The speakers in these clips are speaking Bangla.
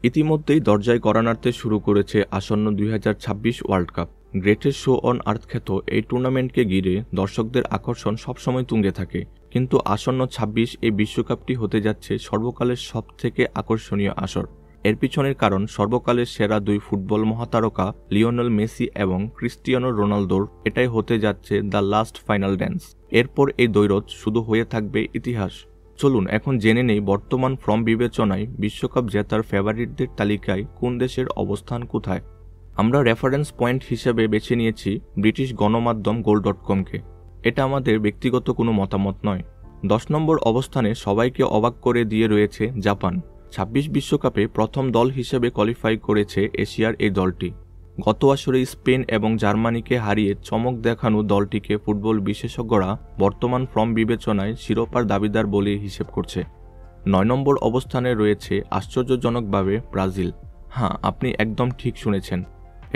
ইতিমধ্যেই দরজায় কড়া নাড়তে শুরু করেছে আসন্ন 2026 world cup. Greatest show on earth খ্যাত এই টুর্নামেন্টকে ঘিরে দর্শকদের আকর্ষণ সবসময় তুঙ্গে থাকে, কিন্তু আসন্ন 26 এই বিশ্বকাপটি হতে যাচ্ছে সর্বকালের সবথেকে আকর্ষণীয় আসর। এর পিছনের কারণ সর্বকালের সেরা দুই ফুটবল মহাতারকা লিওনেল মেসি এবং ক্রিস্টিয়ানো রোনালদোর এটাই হতে যাচ্ছে দ্য লাস্ট ফাইনাল ড্যান্স। এরপর এই দ্বৈরথ শুধু হয়ে থাকবে ইতিহাস। চলুন এখন জেনে নেই বর্তমান ফর্ম বিবেচনায় বিশ্বকাপ জেতার ফেভারিটদের তালিকায় কোন দেশের অবস্থান কোথায়। আমরা রেফারেন্স পয়েন্ট হিসেবে বেছে নিয়েছি ব্রিটিশ গণমাধ্যম goal.com-কে। এটা আমাদের ব্যক্তিগত কোনো মতামত নয়। 10 নম্বর অবস্থানে সবাইকে অবাক করে দিয়ে রয়েছে জাপান। 26 বিশ্বকাপে প্রথম দল হিসেবে কোয়ালিফাই করেছে এশিয়ার এই দলটি। গত আসরে স্পেন এবং জার্মানিকে হারিয়ে চমক দেখানো দলটিকে ফুটবল বিশেষজ্ঞরা বর্তমান ফর্ম বিবেচনায় শিরোপার দাবিদার বলে হিসেব করছে। 9 নম্বর অবস্থানে রয়েছে আশ্চর্যজনকভাবে ব্রাজিল। হ্যাঁ, আপনি একদম ঠিক শুনেছেন।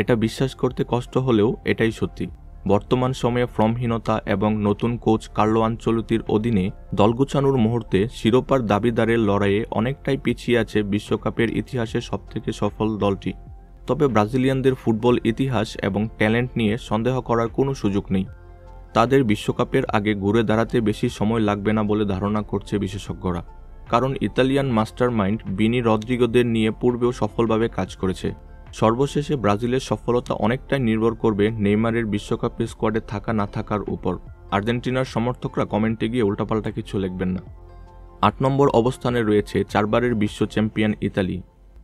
এটা বিশ্বাস করতে কষ্ট হলেও এটাই সত্যি। বর্তমান সময়ে ফর্মহীনতা এবং নতুন কোচ কার্লো আনচেলোত্তির অধীনে দল গুছানোর মুহূর্তে শিরোপার দাবিদারের লড়াইয়ে অনেকটাই পিছিয়ে আছে বিশ্বকাপের ইতিহাসে সবথেকে সফল দলটি। তবে ব্রাজিলিয়ানদের ফুটবল ইতিহাস এবং ট্যালেন্ট নিয়ে সন্দেহ করার কোনো সুযোগ নেই। তাদের বিশ্বকাপের আগে ঘুরে দাঁড়াতে বেশি সময় লাগবে না বলে ধারণা করছে বিশেষজ্ঞরা, কারণ ইতালিয়ান মাস্টারমাইন্ড বিনি রদ্রিগোদের নিয়ে পূর্বেও সফলভাবে কাজ করেছে। সর্বশেষে ব্রাজিলের সফলতা অনেকটাই নির্ভর করবে নেইমারের বিশ্বকাপের স্কোয়াডে থাকা না থাকার উপর। আর্জেন্টিনার সমর্থকরা কমেন্টে গিয়ে উল্টাপাল্টা কিছু লিখবেন না। 8 নম্বর অবস্থানে রয়েছে 4 বারের বিশ্ব চ্যাম্পিয়ন ইতালি।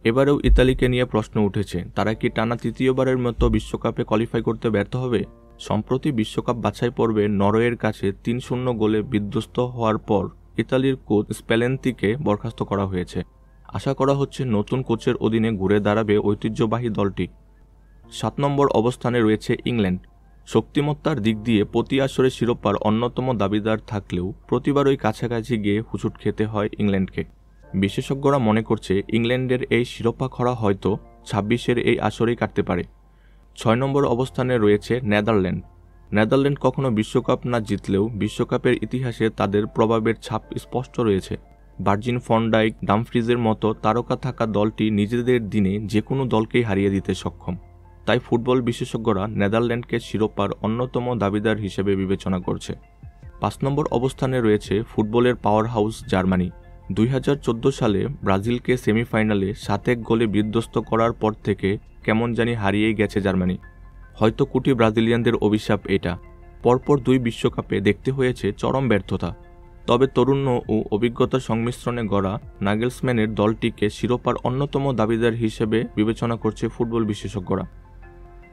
এবারেও ইতালিকে নিয়ে প্রশ্ন উঠেছে, তারা কি টানা তৃতীয়বারের মতো বিশ্বকাপে কোয়ালিফাই করতে ব্যর্থ হবে? সম্প্রতি বিশ্বকাপ বাছাই পর্বে নরওয়ের কাছে 3-0 গোলে বিধ্বস্ত হওয়ার পর ইতালির কোচ স্প্যালেন্তিকে বরখাস্ত করা হয়েছে। আশা করা হচ্ছে নতুন কোচের অধীনে ঘুরে দাঁড়াবে ঐতিহ্যবাহী দলটি। 7 নম্বর অবস্থানে রয়েছে ইংল্যান্ড। শক্তিমত্তার দিক দিয়ে প্রতি আসরে শিরোপার অন্যতম দাবিদার থাকলেও প্রতিবারই কাছাকাছি গিয়ে হুঁচট খেতে হয় ইংল্যান্ডকে। বিশেষজ্ঞরা মনে করছে ইংল্যান্ডের এই শিরোপা খরা হয়তো 26-এর এই আসরেই কাটতে পারে। 6 নম্বর অবস্থানে রয়েছে নেদারল্যান্ড। নেদারল্যান্ড কখনো বিশ্বকাপ না জিতলেও বিশ্বকাপের ইতিহাসে তাদের প্রভাবের ছাপ স্পষ্ট রয়েছে। ভার্জিল ভ্যান ডাইক, ডামফ্রিজের মতো তারকা থাকা দলটি নিজেদের দিনে যে কোনো দলকেই হারিয়ে দিতে সক্ষম। তাই ফুটবল বিশেষজ্ঞরা নেদারল্যান্ডকে শিরোপার অন্যতম দাবিদার হিসেবে বিবেচনা করছে। 5 নম্বর অবস্থানে রয়েছে ফুটবলের পাওয়ার হাউস জার্মানি। 2014 সালে ব্রাজিলকে সেমিফাইনালে 7-1 গোলে বিধ্বস্ত করার পর থেকে কেমন জানি হারিয়েই গেছে জার্মানি। হয়তো কোটি ব্রাজিলিয়ানদের অভিশাপ এটা। পরপর 2 বিশ্বকাপে দেখতে হয়েছে চরম ব্যর্থতা। তবে তরুণ ও অভিজ্ঞতার সংমিশ্রণে গড়া নাগেলসম্যানের দলটিকে শিরোপার অন্যতম দাবিদার হিসেবে বিবেচনা করছে ফুটবল বিশেষজ্ঞরা।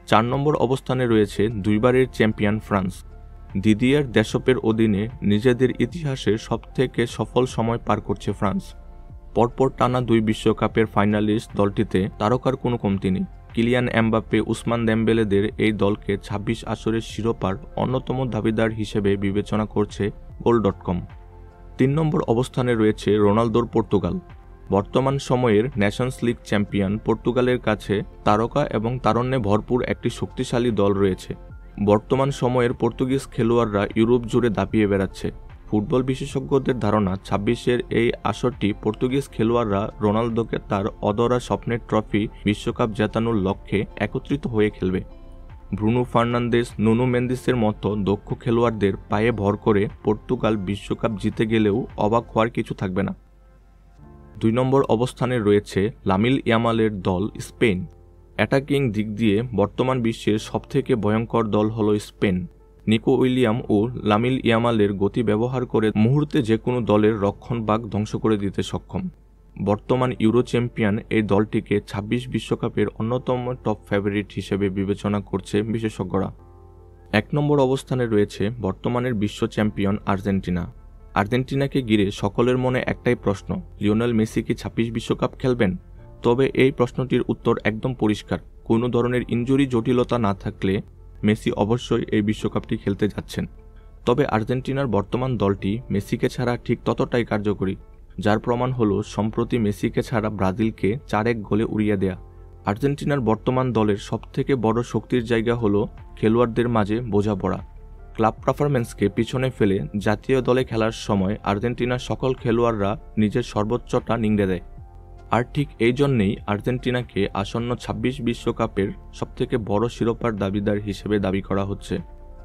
4 নম্বর অবস্থানে রয়েছে 2 বারের চ্যাম্পিয়ন ফ্রান্স। দিদিয়ার দেশপের অধীনে নিজেদের ইতিহাসের সবথেকে সফল সময় পার করছে ফ্রান্স। পরপর টানা 2 বিশ্বকাপের ফাইনালিস্ট দলটিতে তারকার কোনো কমতি নেই। কিলিয়ান এমবাপ্পে, উসমান দেমবেলেদের এই দলকে 26 আসরের শিরোপার অন্যতম দাবিদার হিসেবে বিবেচনা করছে goal.com। 3 নম্বর অবস্থানে রয়েছে রোনালদোর পর্তুগাল। বর্তমান সময়ের নেশনস লিগ চ্যাম্পিয়ন পর্তুগালের কাছে তারকা এবং তারুণ্যে ভরপুর একটি শক্তিশালী দল রয়েছে। বর্তমান সময়ের পর্তুগিজ খেলোয়াড়রা ইউরোপ জুড়ে দাপিয়ে বেড়াচ্ছে। ফুটবল বিশেষজ্ঞদের ধারণা 26-এর এই আসরটি পর্তুগিজ খেলোয়াড়রা রোনালদোকে তার অধরা স্বপ্নের ট্রফি বিশ্বকাপ জেতানোর লক্ষ্যে একত্রিত হয়ে খেলবে। ব্রুনো ফার্নান্দেজ, নুনো মেন্দিসের মতো দক্ষ খেলোয়াড়দের পায়ে ভর করে পর্তুগাল বিশ্বকাপ জিতে গেলেও অবাক হওয়ার কিছু থাকবে না। 2 নম্বর অবস্থানে রয়েছে লামিল ইয়ামালের দল স্পেন। অ্যাটাকিং দিক দিয়ে বর্তমান বিশ্বের সবথেকে ভয়ঙ্কর দল হল স্পেন। নিকো উইলিয়াম ও লামিল ইয়ামালের গতি ব্যবহার করে মুহূর্তে যে কোনো দলের রক্ষণভাগ ধ্বংস করে দিতে সক্ষম। বর্তমান ইউরো চ্যাম্পিয়ন এই দলটিকে 26 বিশ্বকাপের অন্যতম টপ ফেভারিট হিসেবে বিবেচনা করছে বিশেষজ্ঞরা। 1 নম্বর অবস্থানে রয়েছে বর্তমানের বিশ্ব চ্যাম্পিয়ন আর্জেন্টিনা। আর্জেন্টিনাকে ঘিরে সকলের মনে একটাই প্রশ্ন, লিওনেল মেসি কি 26 বিশ্বকাপ খেলবেন? তবে এই প্রশ্নটির উত্তর একদম পরিষ্কার। কোনো ধরনের ইনজুরি জটিলতা না থাকলে মেসি অবশ্যই এই বিশ্বকাপটি খেলতে যাচ্ছেন। তবে আর্জেন্টিনার বর্তমান দলটি মেসিকে ছাড়া ঠিক ততটাই কার্যকরী, যার প্রমাণ হলো সম্প্রতি মেসিকে ছাড়া ব্রাজিলকে 4-1 গোলে উড়িয়ে দেয়া। আর্জেন্টিনার বর্তমান দলের সবথেকে বড় শক্তির জায়গা হলো খেলোয়াড়দের মাঝে বোঝাপড়া। ক্লাব পারফরম্যান্সকে পিছনে ফেলে জাতীয় দলে খেলার সময় আর্জেন্টিনার সকল খেলোয়াড়রা নিজের সর্বোচ্চটা নিংড়ে দেয়। আর ঠিক এই জন্যেই আর্জেন্টিনাকে আসন্ন ২৬ বিশ্বকাপের সবথেকে বড় শিরোপার দাবিদার হিসেবে দাবি করা হচ্ছে।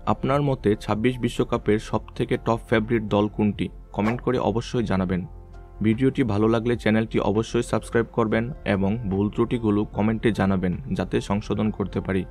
আপনার মতে ২৬ বিশ্বকাপের সবথেকে টপ ফেভারিট দল কোনটি? কমেন্ট করে অবশ্যই জানাবেন। ভিডিওটি ভালো লাগলে চ্যানেলটি অবশ্যই সাবস্ক্রাইব করবেন এবং ভুল ত্রুটিগুলো কমেন্টে জানাবেন যাতে সংশোধন করতে পারি।